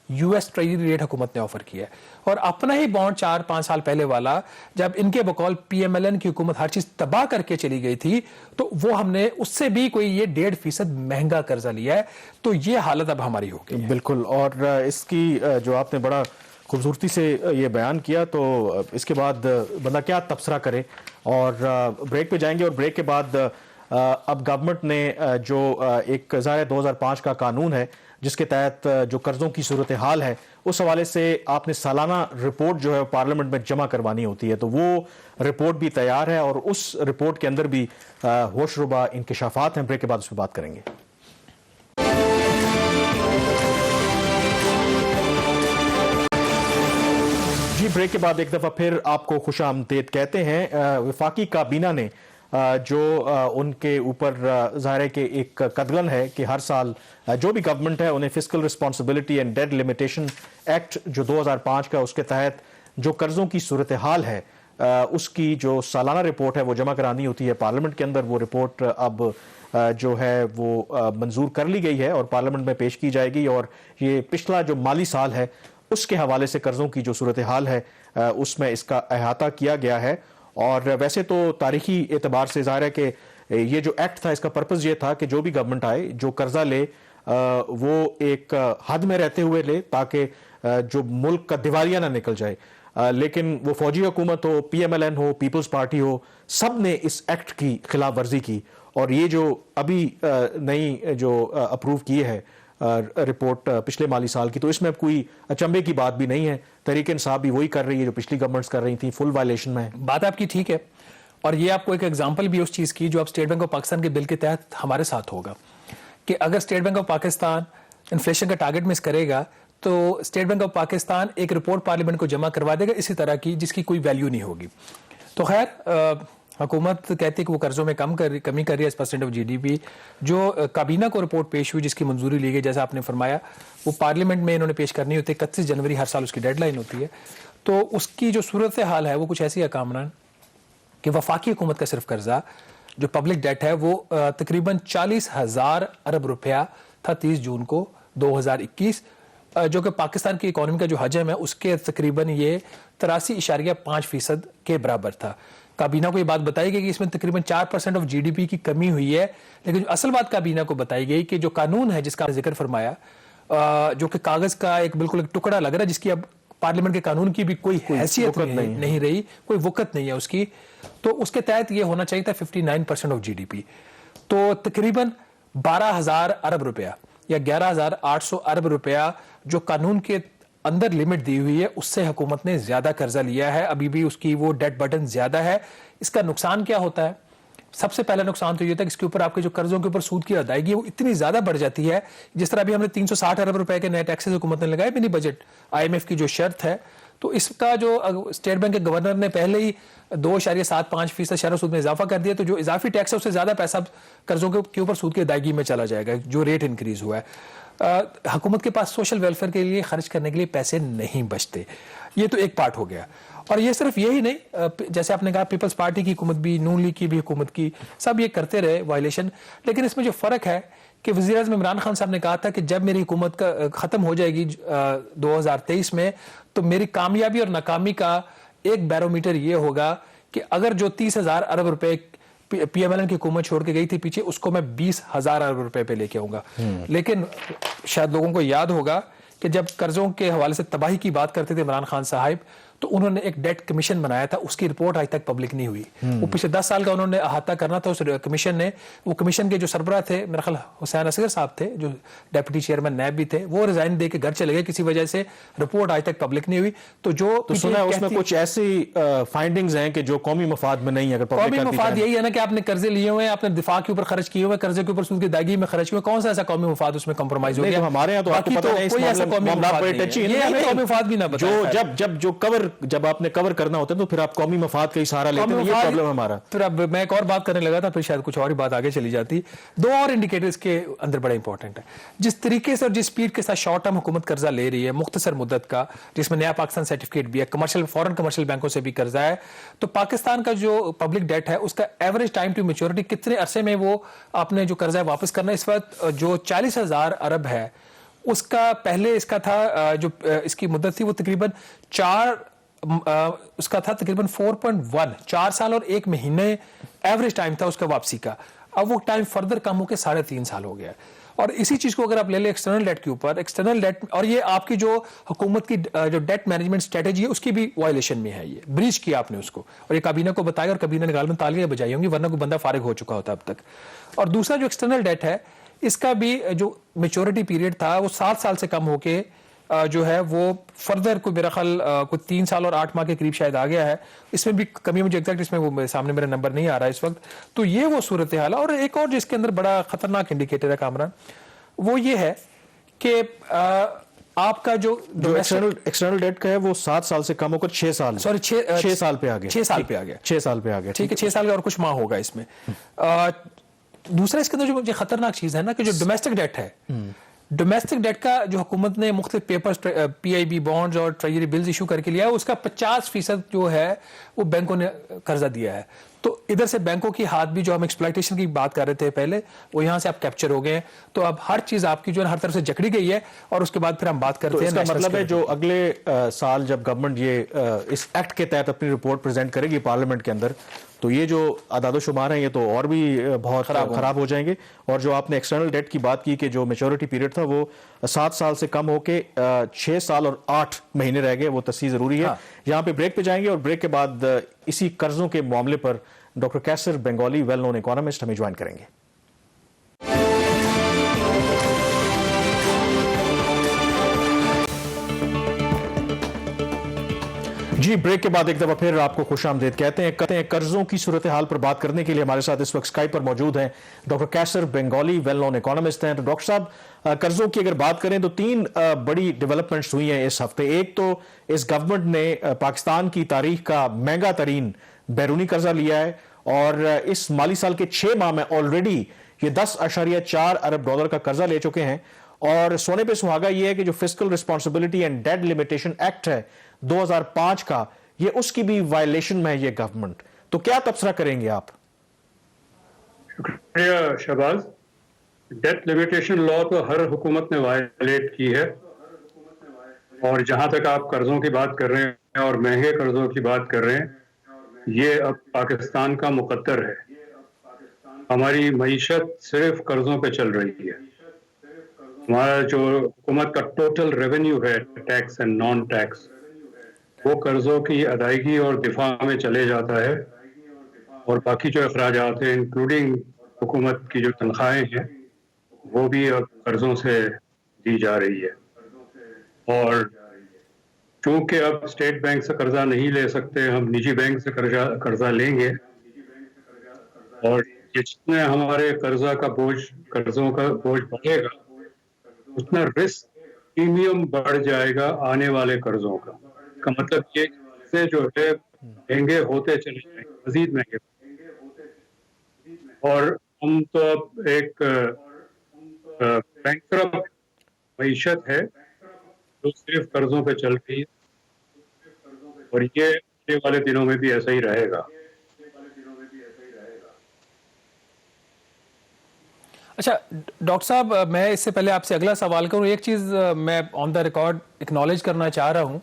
U S treasury rate حکومت نے آفر کیا ہے, اور اپنا ہی بانڈ 4-5 سال پہلے والا جب ان کے بقول پی ایم ایل این کی حکومت ہر چیز تباہ کر کے چلی گئی تھی تو وہ ہم نے اس سے بھی کوئی یہ 1.5% مہنگا قرضہ لیا ہے. تو یہ حالت اب ہماری ہو گئی ہے. بالکل. اور اس کی جو آپ نے بڑا خوبصورتی سے یہ بیان کیا, تو اس کے بعد بندہ کیا تبصرہ کرے, اور بریک پہ جائیں گے. اور بریک کے بعد اب گورنمنٹ نے جو ایک 2005 کا قانون ہے جس کے تحت جو قرضوں کی صورتحال ہے اس حوالے سے آپ نے سالانہ رپورٹ جو ہے پارلیمنٹ میں جمع کروانی ہوتی ہے, تو وہ رپورٹ بھی تیار ہے, اور اس رپورٹ کے اندر بھی ہوش ربا انکشافات ہیں. بریک کے بعد اس پہ بات کریں گے. جی, بریک کے بعد ایک دفعہ پھر آپ کو خوش آمدید کہتے ہیں. وفاقی کابینہ نے جو ان کے اوپر ظاہر ہے کہ ایک قدغن ہے کہ ہر سال جو بھی گورنمنٹ ہے انہیں fiscal responsibility and debt limitation act جو 2005 کا اس کے تحت جو قرضوں کی صورتحال ہے اس کی جو سالانہ رپورٹ ہے وہ جمع کرانی ہوتی ہے پارلیمنٹ کے اندر. وہ رپورٹ اب جو ہے وہ منظور کر لی گئی ہے اور پارلیمنٹ میں پیش کی جائے گی, اور یہ پچھلا جو مالی سال ہے اس کے حوالے سے قرضوں کی جو صورتحال ہے اس میں اس کا احاطہ کیا گیا ہے. اور ویسے تو تاریخی اعتبار سے ظاہر ہے کہ یہ جو ایکٹ تھا اس کا پرپز یہ تھا کہ جو بھی گورنمنٹ آئے جو قرضہ لے وہ ایک حد میں رہتے ہوئے لے تاکہ جو ملک کا دیوالیہ نہ نکل جائے. لیکن وہ فوجی حکومت ہو, پی ایم ایل این ہو, پیپلز پارٹی ہو, سب نے اس ایکٹ کی خلاف ورزی کی. اور یہ جو ابھی نئی جو اپروو کی ہے رپورٹ پچھلے مالی سال کی, تو اس میں اب کوئی اچنبے کی بات بھی نہیں ہے. تحریک انصاف بھی وہی کر رہی ہے جو پچھلی گورنمنٹس کر رہی تھیں, فل وائلیشن میں. بات آپ کی ٹھیک ہے, اور یہ آپ کو ایک ایگزامپل بھی اس چیز کی جو اب اسٹیٹ بینک آف پاکستان کے بل کے تحت ہمارے ساتھ ہوگا کہ اگر state bank of Pakistan inflation کا ٹارگٹ مس کرے گا تو اسٹیٹ بینک آف پاکستان ایک رپورٹ پارلیمنٹ کو جمع کروا دے گا اسی طرح کی جس کی کوئی ویلیو نہیں ہوگی. تو خیر حکومت کہتی ہے کہ وہ قرضوں میں کمی کر رہی ہے as % آف GDP. جو کابینہ کو رپورٹ پیش ہوئی جس کی منظوری لی گئی جیسا آپ نے فرمایا وہ پارلیمنٹ میں انہوں نے پیش کرنی ہوتی ہے. 31 جنوری ہر سال اس کی ڈیڈ لائن ہوتی ہے. تو اس کی جو صورتحال ہے وہ کچھ ایسی ہے کامران کہ وفاقی حکومت کا صرف قرضہ جو پبلک ڈیٹ ہے وہ تقریباً 40,000 ارب روپیہ تھا 30 جون کو 2021, جو کہ پاکستان کی اکانومی کا جو حجم ہے اس کے تقریباً یہ 83.5% کے برابر تھا. کابینہ کو یہ بات بتائی گئی کہ اس میں تقریباً 4% آف GDP کی کمی ہوئی ہے، لیکن جو اصل بات کابینہ کو بتائی گئی کہ جو قانون ہے جس کا ذکر فرمایا، جو کہ کاغذ کا بالکل ایک ٹکڑا لگ رہا ہے، جس کی اب پارلیمنٹ کے قانون کی بھی کوئی حیثیت نہیں رہی، کوئی وقت نہیں ہے اس کی، تو اس کے تحت یہ ہونا چاہیے تھا 59% آف GDP، تو تقریباً 12,000 ارب روپیہ یا 11,800 ارب روپیہ جو قانون کے اندر لمٹ دی ہوئی ہے، اس سے حکومت نے زیادہ قرضہ لیا ہے، ابھی بھی اس کی وہ ڈیٹ برڈن زیادہ ہے۔ اس کا نقصان کیا ہوتا ہے؟ سب سے پہلا نقصان تو یہ تھا کہ اس کے اوپر آپ کے جو قرضوں کے اوپر سود کی ادائیگی ہے وہ اتنی زیادہ بڑھ جاتی ہے، جس طرح ابھی ہم نے 360 ارب روپے کے نئے ٹیکسز حکومت نے لگائے منی بجٹ IMF کی جو شرط ہے، تو اس کا جو اسٹیٹ بینک کے گورنر نے پہلے ہی 2.75% شرح سود میں اضافہ کر دیا، تو جو اضافی ٹیکس ہے اس سے زیادہ پیسہ قرضوں کے اوپر سود کی ادائیگی میں چلا جائے گا، جو ریٹ انکریز ہوا ہے۔ حکومت کے پاس سوشل ویلفیئر کے لیے خرچ کرنے کے لیے پیسے نہیں بچتے، یہ تو ایک پارٹ ہو گیا۔ اور یہ صرف یہی نہیں، جیسے آپ نے کہا پیپلز پارٹی کی حکومت بھی، نون لیگ کی بھی حکومت کی، سب یہ کرتے رہے وائلیشن، لیکن اس میں جو فرق ہے کہ وزیر اعظم عمران خان صاحب نے کہا تھا کہ جب میری حکومت کا ختم ہو جائے گی 2023 میں، تو میری کامیابی اور ناکامی کا ایک بیرومیٹر یہ ہوگا کہ اگر جو 30,000 ارب روپے PMLN کی حکومت چھوڑ کے گئی تھی پیچھے، اس کو میں 20,000 ارب روپے پہ لے کے آؤں گا۔ لیکن شاید لوگوں کو یاد ہوگا کہ جب قرضوں کے حوالے سے تباہی کی بات کرتے تھے عمران خان صاحب، تو انہوں نے ایک ڈیٹ کمیشن بنایا تھا، اس کی رپورٹ آج تک پبلک نہیں ہوئی۔ وہ پچھلے 10 سال کا انہوں نے احاطہ کرنا تھا اس کمیشن نے، وہ کمیشن کے جو سربراہ تھے میرا خیال حسین اصغر صاحب تھے، جو ڈیپٹی چیئرمین نیب بھی تھے، وہ ریزائن دے کے گھر چلے گئے کسی وجہ سے، رپورٹ آج تک پبلک نہیں ہوئی۔ تو سنا ہے اس میں کچھ ایسی فائنڈنگز ہیں کہ جو قومی مفاد میں نہیں، اگر قومی مفاد یہی ہے نا کہ آپ نے قرضے لیے ہوئے ہیں، آپ نے دفاع کے اوپر خرچ کیے ہوئے، قرضے کے اوپر سود کی ادائیگی میں خرچ کیے ہوئے، کون سا ایسا قومی مفاد اس میں کمپرومائز ہو گیا؟ ہمارے یہاں تو آپ کو پتہ ہے کوئی ایسا قومی مفاد نہیں ہے، یہ ہمیں قومی مفاد بھی نہ بتائیں۔ جب آپ نے کور کرنا ہوتا ہے تو پھر آپ قومی مفاد کا سہارا لیتے ہیں، یہ پرابلم ہمارا۔ پھر اب میں ایک اور بات کرنے لگا تھا، پھر شاید کچھ اور ہی بات آگے چلی جاتی۔ دو اور انڈیکیٹرز کے اندر بڑا امپورٹنٹ ہے، جس طریقے سے اور جس سپیڈ کے ساتھ شارٹ ٹرم حکومت قرضہ لے رہی ہے مختصر مدت کا، جس میں نیا پاکستان سرٹیفکیٹ بھی ہے، فورن کمرشل بینکوں سے بھی قرضہ ہے، تو پاکستان کا جو پبلک ڈیٹ ہے اس کا ایوریج ٹائم ٹو میچورٹی کتنے عرصے میں وہ آپ نے جو قرضہ ہے واپس کرنا ہے، اس وقت جو 40,000 ارب ہے اس کا پہلے اس کا تھا، جو اس کی مدت تھی وہ تقریباً اس کا تھا تقریباً 4.1، 4 سال اور 1 مہینے ایوریج ٹائم تھا اس کا واپسی کا۔ اب وہ ٹائم فردر کم ہو کے 3.5 سال ہو گیا۔ اور اسی چیز کو اگر آپ لے لیں ایکسٹرنل ڈیٹ کے اوپر، ایکسٹرنل ڈیٹ، اور یہ آپ کی جو حکومت کی جو ڈیٹ مینجمنٹ اسٹریٹجی ہے اس کی بھی وائلیشن میں ہے، یہ بریچ کیا آپ نے اس کو، اور یہ کابینہ کو بتایا اور کابینہ نے غالباً تالیاں بجائی ہوں گی، ورنہ کوئی بندہ فارغ ہو چکا ہوتا اب تک۔ اور دوسرا جو ایکسٹرنل ڈیٹ ہے اس کا بھی جو میچورٹی پیریڈ تھا وہ 7 سال سے کم ہو کے جو ہے وہ فردر کوئی میرا خیال کوئی 3 سال اور 8 ماہ کے قریب شاید آ گیا ہے۔ اس میں بھی کمی، مجھے ایگزیکٹ اس میں وہ سامنے میرا نمبر نہیں آ رہا ہے اس وقت۔ تو یہ وہ صورتحال ہے۔ اور ایک اور جس کے اندر بڑا خطرناک انڈیکیٹر ہے کامران، وہ یہ ہے کہ آپ کا جو ایکسٹرنل ڈیٹ کا ہے وہ 7 سال سے کم ہو کر 6 سال، سوری 6 سال پہ آ گیا، 6 سال پہ آ گیا، 6 سال پہ آ گیا، ٹھیک ہے، 6 سال کا اور کچھ ماہ ہوگا اس میں۔ دوسرا اس کے اندر جو خطرناک چیز ہے نا کہ جو ڈومیسٹک ڈیٹ ہے، ڈومیسٹک ڈیٹ کا جو حکومت نے مختلف پیپرز PIB بانڈز اور ٹریجری بلز ایشو کر کے لیا ہے، اس کا 50% جو ہے وہ بینکوں نے قرضہ دیا ہے۔ تو ادھر سے بینکوں کی ہاتھ بھی، جو ہم ایکسپلائٹیشن کی بات کر رہے تھے پہلے، وہ یہاں سے آپ کیپچر ہو گئے ہیں۔ تو اب ہر چیز آپ کی جو ہے ہر طرف سے جکڑی گئی ہے، اور اس کے بعد پھر ہم بات کرتے ہیں۔ اس کا مطلب ہے جو اگلے سال جب گورنمنٹ یہ اس ایکٹ کے تحت اپنی رپورٹ پریزنٹ کرے گی پارلیمنٹ کے اندر، تو یہ جو اعداد و شمار ہیں یہ تو اور بھی بہت خراب ہو جائیں گے۔ اور جو آپ نے ایکسٹرنل ڈیٹ کی بات کی کہ جو میچورٹی پیریڈ تھا وہ 7 سال سے کم ہو کے 6 سال اور 8 مہینے رہ گئے، وہ تصحیح ضروری ہے۔ یہاں پہ بریک پہ جائیں گے، اور بریک کے بعد اسی قرضوں کے معاملے پر ڈاکٹر کیسر بنگالی، ویل نون اکانومسٹ، ہمیں جوائن کریں گے۔ جی، بریک کے بعد ایک دفعہ پھر آپ کو خوش آمدید کہتے ہیں۔ قرضوں کی صورتحال پر بات کرنے کے لیے ہمارے ساتھ اس وقت اسکائپ پر موجود ہیں ڈاکٹر کیسر بنگالی، ویل نون اکانومسٹ ہیں۔ تو ڈاکٹر صاحب، قرضوں کی اگر بات کریں تو 3 بڑی ڈیولپمنٹس ہوئی ہیں اس ہفتے۔ ایک تو اس گورنمنٹ نے پاکستان کی تاریخ کا مہنگا ترین بیرونی قرضہ لیا ہے، اور اس مالی سال کے 6 ماہ میں آلریڈی یہ 10.4 ارب ڈالر کا قرضہ لے چکے ہیں۔ اور سونے پہ سہاگا یہ ہے کہ جو fiscal responsibility and debt limitation act ہے 2005 کا، یہ اس کی بھی وائلیشن میں ہے یہ گورنمنٹ۔ تو کیا تبصرہ کریں گے آپ؟ شکریہ شہباز۔ ڈیٹ لمیٹیشن لا تو ہر حکومت نے وائلیٹ کی ہے، اور جہاں تک آپ قرضوں کی بات کر رہے ہیں اور مہنگے قرضوں کی بات کر رہے ہیں، یہ اب پاکستان کا مقدر ہے. ہماری معیشت صرف قرضوں پہ چل رہی ہے. ہمارا جو حکومت کا ٹوٹل ریونیو ہے ٹیکس اینڈ نان ٹیکس وہ قرضوں کی ادائیگی اور دفاع میں چلے جاتا ہے, اور باقی جو اخراجات ہیں انکلوڈنگ حکومت کی جو تنخواہیں ہیں وہ بھی اب قرضوں سے دی جا رہی ہے. اور چونکہ اب اسٹیٹ بینک سے قرضہ نہیں لے سکتے, ہم نجی بینک سے قرضہ لیں گے, اور جتنے ہمارے قرضوں کا بوجھ بڑھے گا اتنا رسک پریمیم بڑھ جائے گا آنے والے قرضوں کا. کا مطلب یہ قرضے جو ہے مہنگے ہوتے چلے جائیں گے, مزید مہنگے, اور ہم تو اب ایک بینکرپٹ معیشت ہے جو صرف قرضوں پہ چل رہی ہے, اور یہ آنے والے دنوں میں بھی ایسا ہی رہے گا. اچھا ڈاکٹر صاحب, میں اس سے پہلے آپ سے اگلا سوال کروں, ایک چیز میں آن دا ریکارڈ اکنالج کرنا چاہ رہا ہوں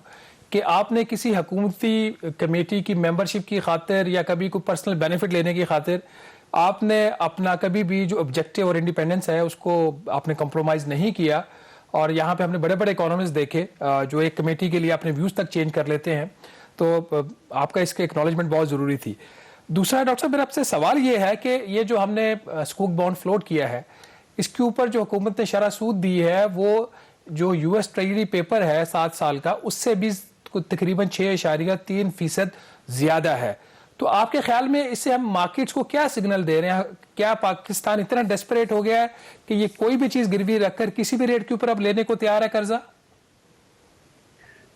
کہ آپ نے کسی حکومتی کمیٹی کی ممبرشپ کی خاطر یا کبھی کوئی پرسنل بینیفٹ لینے کی خاطر آپ نے اپنا کبھی بھی جو آبجیکٹیو اور انڈیپینڈنس ہے اس کو آپ نے کمپرومائز نہیں کیا, اور یہاں پہ ہم نے بڑے بڑے اکانومسٹ دیکھے جو ایک کمیٹی کے لیے اپنے ویوز تک چینج کر لیتے ہیں, تو آپ کا اس کے اکنالجمنٹ بہت ضروری تھی. دوسرا ڈاکٹر صاحب میرا آپ سے سوال یہ ہے کہ یہ جو ہم نے سکوک بانڈ فلوٹ کیا ہے اس کے اوپر جو حکومت نے شرح سود دی ہے وہ جو یو ایس ٹریجری پیپر ہے 7 سال کا اس سے بھی تقریباً 6.3% زیادہ ہے. تو آپ کے خیال میں اس سے ہم مارکیٹس کو کیا سگنل دے رہے ہیں؟ کیا پاکستان اتنا ڈیسپریٹ ہو گیا ہے کہ یہ کوئی بھی چیز گروی رکھ کر کسی بھی ریٹ کے اوپر اب لینے کو تیار ہے قرضہ؟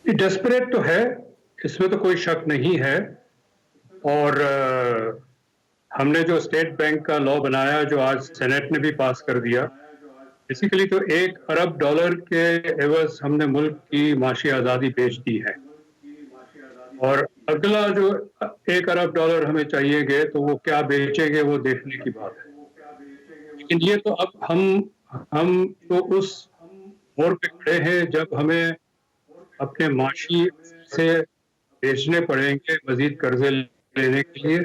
ڈیسپریٹ تو ہے, اس میں تو کوئی شک نہیں ہے, اور ہم نے جو اسٹیٹ بینک کا لا بنایا جو آج سینیٹ نے بھی پاس کر دیا, بیسیکلی تو $1 ارب کے عوض ہم نے ملک کی معاشی آزادی بیچ دی ہے, اور اگلا جو $1 ارب ہمیں چاہیے گے تو وہ کیا بیچیں گے وہ دیکھنے کی بات ہے. لیکن یہ تو اب ہم تو اس موڑ پہ کھڑے ہیں جب ہمیں اپنے معاشی سے بیچنے پڑیں گے مزید قرضے لینے کے لیے,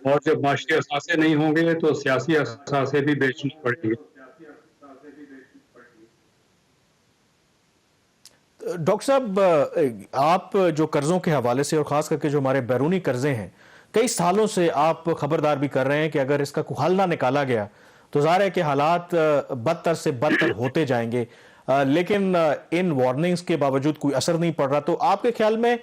اور جب معاشی اثاثے نہیں ہوں گے تو سیاسی اثاثے بھی بیچنے پڑیں گے. ڈاکٹر صاحب, آپ جو قرضوں کے حوالے سے اور خاص کر کے جو ہمارے بیرونی قرضے ہیں کئی سالوں سے آپ خبردار بھی کر رہے ہیں کہ اگر اس کا کوئی حل نہ نکالا گیا تو ظاہر ہے کہ حالات بدتر سے بدتر ہوتے جائیں گے, لیکن ان وارننگز کے باوجود کوئی اثر نہیں پڑ رہا. تو آپ کے خیال میں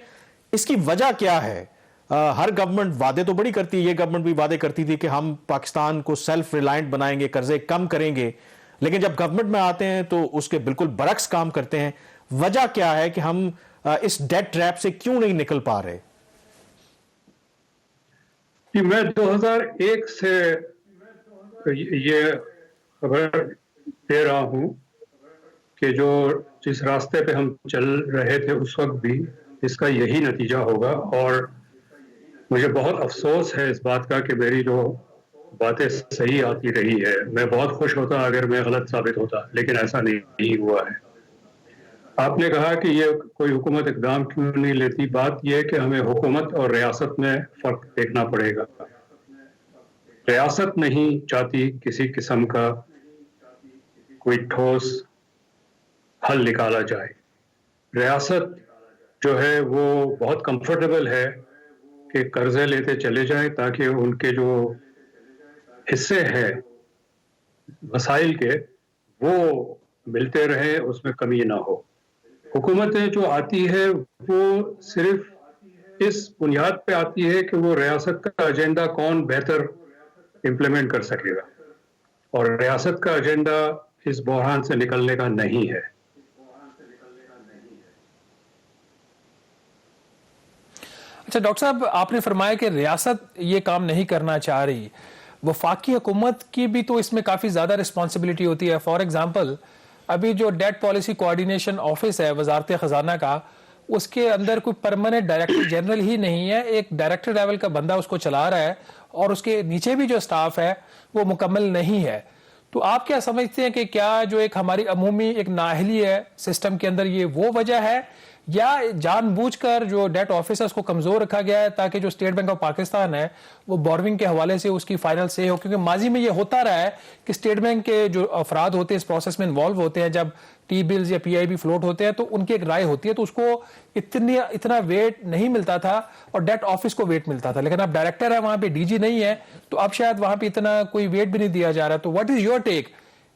اس کی وجہ کیا ہے؟ ہر گورنمنٹ وعدے تو بڑی کرتی ہے, یہ گورنمنٹ بھی وعدے کرتی تھی کہ ہم پاکستان کو سیلف ریلائنٹ بنائیں گے, قرضے کم کریں گے, لیکن جب گورنمنٹ میں آتے ہیں تو اس کے بالکل برعکس کام کرتے ہیں. وجہ کیا ہے کہ ہم اس ڈیٹ ٹریپ سے کیوں نہیں نکل پا رہے؟ میں 2001 سے یہ خبر دے رہا ہوں کہ جس راستے پہ ہم چل رہے تھے اس وقت بھی اس کا یہی نتیجہ ہوگا, اور مجھے بہت افسوس ہے اس بات کا کہ میری جو باتیں صحیح آتی رہی ہے. میں بہت خوش ہوتا اگر میں غلط ثابت ہوتا, لیکن ایسا نہیں ہوا ہے. آپ نے کہا کہ یہ کوئی حکومت اقدام کیوں نہیں لیتی, بات یہ ہے کہ ہمیں حکومت اور ریاست میں فرق دیکھنا پڑے گا. ریاست نہیں چاہتی کسی قسم کا کوئی ٹھوس حل نکالا جائے. ریاست جو ہے وہ بہت کمفرٹیبل ہے کہ قرضے لیتے چلے جائیں تاکہ ان کے جو حصے ہیں وسائل کے وہ ملتے رہیں, اس میں کمی نہ ہو. حکومتیں جو آتی ہے وہ صرف اس بنیاد پہ آتی ہے کہ وہ ریاست کا ایجنڈا کون بہتر امپلیمنٹ کر سکے گا, اور ریاست کا ایجنڈا اس بحران سے نکلنے کا نہیں ہے. اچھا ڈاکٹر صاحب, آپ نے فرمایا کہ ریاست یہ کام نہیں کرنا چاہ رہی, وفاقی حکومت کی بھی تو اس میں کافی زیادہ رسپانسبلٹی ہوتی ہے. فار ایگزامپل ابھی جو ڈیٹ پالیسی کوآرڈینیشن آفس ہے وزارت خزانہ کا, اس کے اندر کوئی پرماننٹ ڈائریکٹر جنرل ہی نہیں ہے, ایک ڈائریکٹر لیول کا بندہ اس کو چلا رہا ہے, اور اس کے نیچے بھی جو سٹاف ہے وہ مکمل نہیں ہے. تو آپ کیا سمجھتے ہیں کہ کیا جو ایک ہماری عمومی ایک نااہلی ہے سسٹم کے اندر, یہ وہ وجہ ہے یا جان بوجھ کر جو ڈیٹ آفیسرز کو کمزور رکھا گیا ہے تاکہ جو اسٹیٹ بینک آف پاکستان ہے وہ بورونگ کے حوالے سے اس کی فائنل سے ہو؟ کیونکہ ماضی میں یہ ہوتا رہا ہے کہ اسٹیٹ بینک کے جو افراد ہوتے ہیں اس پروسیس میں انوالو ہوتے ہیں، جب ٹی بلز یا پی آئی بی فلوٹ ہوتے ہیں تو ان کی ایک رائے ہوتی ہے، تو اس کو اتنا ویٹ نہیں ملتا تھا اور ڈیٹ آفس کو ویٹ ملتا تھا. لیکن اب ڈائریکٹر ہے وہاں پہ، ڈی جی نہیں ہے، تو اب شاید وہاں پہ اتنا کوئی ویٹ بھی نہیں دیا جا رہا. تو واٹ از یور ٹیک؟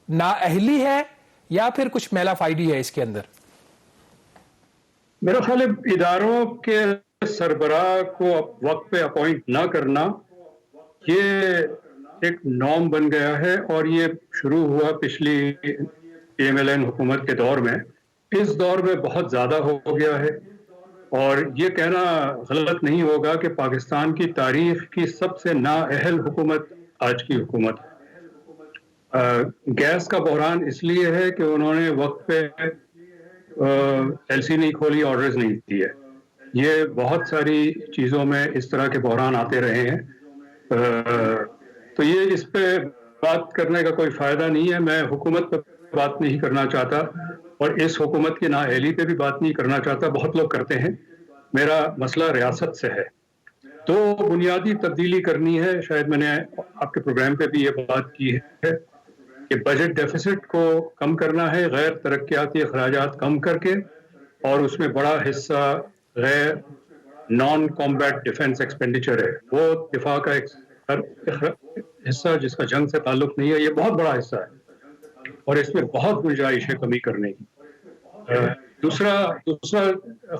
نااہلی ہے یا پھر کچھ میلا فائڈی ہے اس کے اندر؟ میرا خیال ہے اداروں کے سربراہ کو وقت پہ اپوائنٹ نہ کرنا یہ ایک نارم بن گیا ہے، اور یہ شروع ہوا پچھلی پی ایم ایل این حکومت کے دور میں. اس دور میں بہت زیادہ ہو گیا ہے، اور یہ کہنا غلط نہیں ہوگا کہ پاکستان کی تاریخ کی سب سے نااہل حکومت آج کی حکومت ہے. گیس کا بحران اس لیے ہے کہ انہوں نے وقت پہ ایل سی نہیں کھولی، آرڈرز نہیں دیے. یہ بہت ساری چیزوں میں اس طرح کے بحران آتے رہے ہیں. تو یہ اس پہ بات کرنے کا کوئی فائدہ نہیں ہے. میں حکومت پہ بات نہیں کرنا چاہتا، اور اس حکومت کی نااہلی پہ بھی بات نہیں کرنا چاہتا. بہت لوگ کرتے ہیں. میرا مسئلہ ریاست سے ہے. تو بنیادی تبدیلی کرنی ہے. شاید میں نے آپ کے پروگرام پہ بھی یہ بات کی ہے کہ بجٹ ڈیفیسٹ کو کم کرنا ہے، غیر ترقیاتی اخراجات کم کر کے، اور اس میں بڑا حصہ غیر نان کامبیٹ ڈیفنس ایکسپینڈیچر ہے. وہ دفاع کا ایک حصہ جس کا جنگ سے تعلق نہیں ہے، یہ بہت بڑا حصہ ہے، اور اس میں بہت گنجائش ہے کمی کرنے کی. دوسرا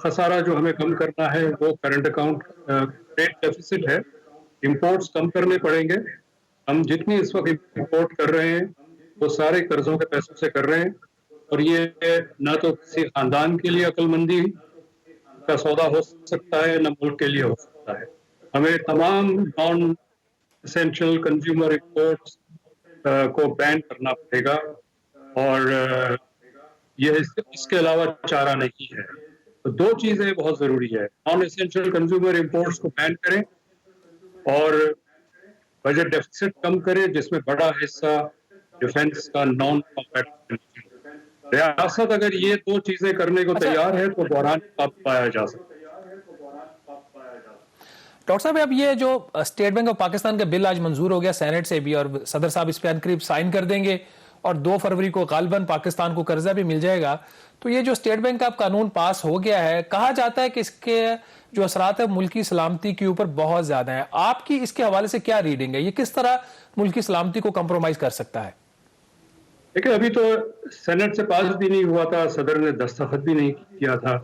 خسارہ جو ہمیں کم کرنا ہے وہ کرنٹ اکاؤنٹ ٹریڈ ڈیفیسٹ ہے. امپورٹس کم کرنے پڑیں گے. ہم جتنی اس وقت امپورٹ کر رہے ہیں وہ سارے قرضوں کے پیسوں سے کر رہے ہیں، اور یہ نہ تو کسی خاندان کے لیے عقل مندی کا سودا ہو سکتا ہے، نہ ملک کے لیے ہو سکتا ہے. ہمیں تمام نان اسینشل کنزیومر امپورٹس کو بین کرنا پڑے گا، اور یہ اس کے علاوہ چارہ نہیں ہے. تو دو چیزیں بہت ضروری ہے: نان اسینشل کنزیومر امپورٹس کو بین کریں، اور بجٹ ڈیفیسٹ کم کریں جس میں بڑا حصہ ڈیفنس کا نان کامبیٹ. ریاست اگر یہ دو چیزیں کرنے کو تیار ہے تو بحران قابو پایا جا سکتا ہے. ڈاکٹر صاحب، اب یہ جو اسٹیٹ بینک آف پاکستان کا بل آج منظور ہو گیا سینٹ سے بھی، اور صدر صاحب اس پہ عنقریب سائن کر دیں گے، اور 2 فروری کو غالباً پاکستان کو قرضہ بھی مل جائے گا. تو یہ جو اسٹیٹ بینک کا قانون پاس ہو گیا ہے، کہا جاتا ہے کہ اس کے جو اثرات ہیں ملکی سلامتی کے اوپر بہت زیادہ ہیں. آپ کی اس کے حوالے سے کیا ریڈنگ ہے؟ یہ کس طرح ملکی سلامتی کو کمپرومائز کر سکتا ہے؟ دیکھیں، ابھی تو سینٹ سے پاس بھی نہیں ہوا تھا، صدر نے دستخط بھی نہیں کیا تھا.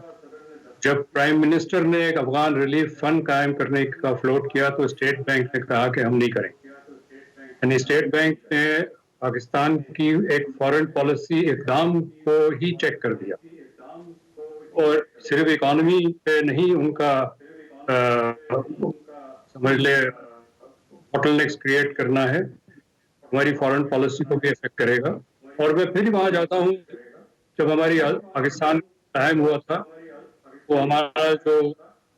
جب پرائم منسٹر نے ایک افغان ریلیف فنڈ قائم کرنے کا فلوٹ کیا تو اسٹیٹ بینک نے کہا کہ ہم نہیں کریں. یعنی اسٹیٹ بینک نے پاکستان کی ایک فارن پالیسی اقدام کو ہی چیک کر دیا، اور صرف اکانومی پہ نہیں، ان کا سمجھ لے بوٹل نیکس کریٹ کرنا ہے، ہماری فارن پالیسی کو بھی افیکٹ کرے گا. اور میں پھر وہاں جاتا ہوں، جب ہماری پاکستان قائم ہوا تھا تو ہمارا جو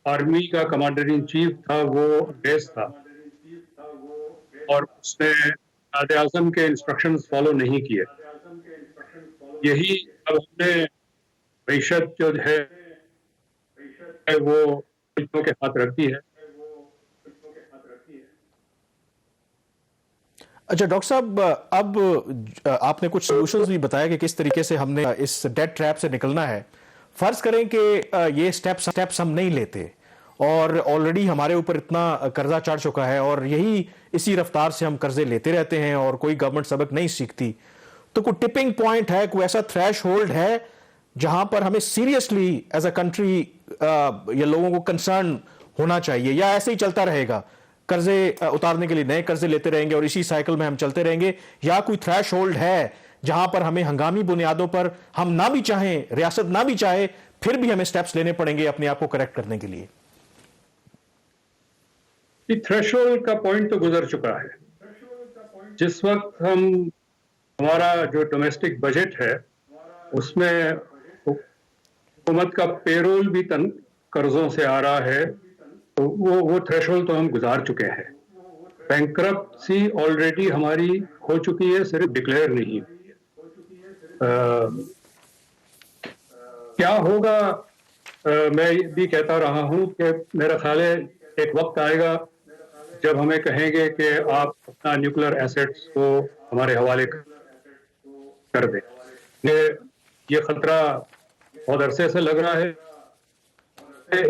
آرمی کا کمانڈر ان چیف تھا وہ انگریز تھا، اور اس نے قائد اعظم کے انسٹرکشنز فالو نہیں کیے. یہی اب ہم نے معیشت جو ہے وہ ملکوں کے ہاتھ رکھتی ہے. اچھا ڈاکٹر صاحب، اب آپ نے کچھ سولوشنز بھی بتایا کہ کس طریقے سے ہم نے اس ڈیٹ ٹریپ سے نکلنا ہے. فرض کریں کہ یہ سٹیپس ہم نہیں لیتے، اور آلریڈی ہمارے اوپر اتنا قرضہ چڑھ چکا ہے، اور یہی اسی رفتار سے ہم قرضے لیتے رہتے ہیں اور کوئی گورنمنٹ سبق نہیں سیکھتی. تو کوئی ٹپنگ پوائنٹ ہے، کوئی ایسا تھریش ہولڈ ہے جہاں پر ہمیں سیریسلی ایز اے کنٹری یا لوگوں کو کنسرن ہونا چاہیے، یا ایسے ہی چلتا رہے گا، قرضے اتارنے کے لیے نئے قرضے لیتے رہیں گے اور اسی سائیکل میں ہم چلتے رہیں گے؟ یا کوئی تھریش ہولڈ ہے جہاں پر ہمیں ہنگامی بنیادوں پر ہم نہ بھی چاہیں، ریاست نہ بھی چاہے، پھر بھی ہمیں سٹیپس لینے پڑیں گے اپنے آپ کو کریکٹ کرنے کے لیے؟ یہ تھریش ہولڈ کا پوائنٹ تو گزر چکا ہے. جس وقت ہمارا جو ڈومیسٹک بجٹ ہے اس میں حکومت کا پے رول بھی قرضوں سے آ رہا ہے، تو وہ تھریش ہولڈ تو ہم گزار چکے ہیں. بینکرپسی آلریڈی ہماری ہو چکی ہے، صرف ڈکلیئر نہیں ہوئی ہے. کیا ہوگا میں بھی کہتا رہا ہوں کہ میرا خیال ہے ایک وقت آئے گا جب ہمیں کہیں گے کہ آپ اپنا نیوکلیر ایسیٹس کو ہمارے حوالے کر دیں. یہ خطرہ بہت عرصے سے لگ رہا ہے.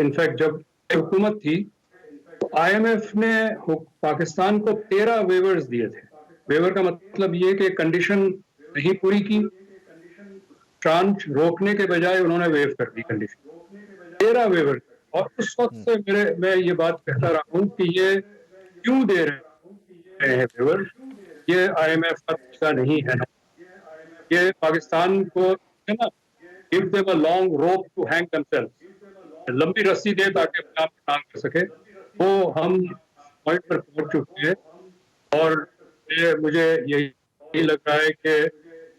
انفیکٹ جب حکومت تھی تو آئی ایم ایف نے پاکستان کو 13 ویورز دیے تھے. ویور کا مطلب یہ کہ کنڈیشن نہیں پوری کی, ٹرانچ روکنے کے بجائے انہوں نے ویو کر دی کنڈیشن. 13 ویور. اور اس وقت سے میں یہ بات کہتا رہا ہوں کہ یہ کیوں دے رہے ہیں ویور. یہ آئی ایم ایف کا طریقہ نہیں ہے نا. یہ پاکستان کو give them a long rope to hang themselves. لمبی رسی دے تاکہ اپنے آپ کام کر سکے. وہ ہم پوائنٹ پر پہنچ چکے ہیں اور مجھے یہی لگ رہا ہے کہ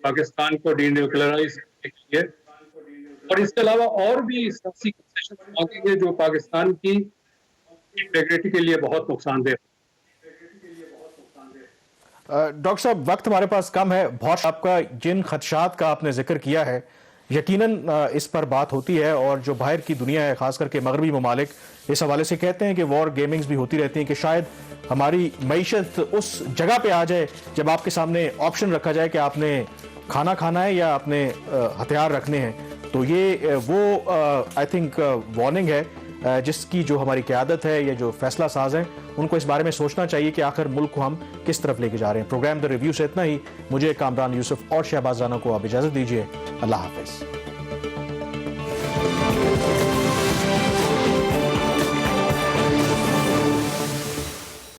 پاکستان کو ڈی نیوکلرائز کرنے کے لیے اور اس کے علاوہ اور بھی سیاسی کنسیشن مانگیں گے جو پاکستان کی انٹیگریٹی کے لیے بہت نقصان دہ. ڈاکٹر صاحب وقت ہمارے پاس کم ہے. بہت آپ کا جن خدشات کا آپ نے ذکر کیا ہے یقیناً اس پر بات ہوتی ہے اور جو باہر کی دنیا ہے خاص کر کے مغربی ممالک اس حوالے سے کہتے ہیں کہ وار گیمنگز بھی ہوتی رہتی ہیں کہ شاید ہماری معیشت اس جگہ پہ آ جائے جب آپ کے سامنے آپشن رکھا جائے کہ آپ نے کھانا کھانا ہے یا آپ نے ہتھیار رکھنے ہیں. تو یہ وہ آئی تھنک وارننگ ہے جس کی جو ہماری قیادت ہے یا جو فیصلہ ساز ہیں ان کو اس بارے میں سوچنا چاہیے کہ آخر ملک کو ہم کس طرف لے کے جا رہے ہیں. پروگرام دا ریویو سے اتنا ہی. مجھے کامران یوسف اور شہباز رانا کو آپ اجازت دیجیے. اللہ حافظ.